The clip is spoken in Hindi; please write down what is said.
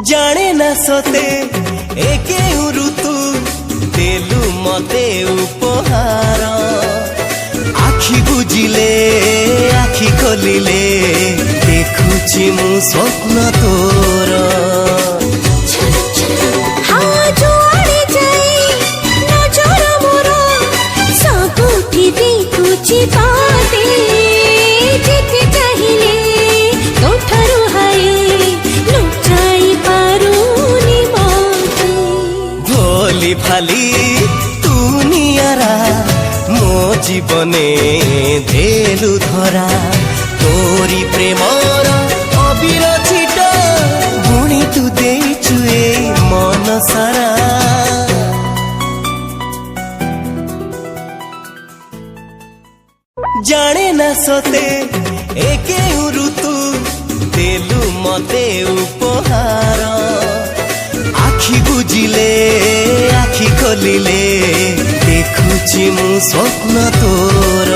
जाने ना सते एके ऋतु देलु मते उपहार आखि बुझिले आखि खोलिले देखुछि मु स्वप्न तोर भाली तू नियारा मो जीवने धेलु धरा तोरी प्रेमर अबीर छिटा बुणी तू देचु ए मन सारा जाने ना सते एके ऋतु देलु मते उपहार आखि बुझिले आखि खोलिले देखुछि मु स्वप्न तोर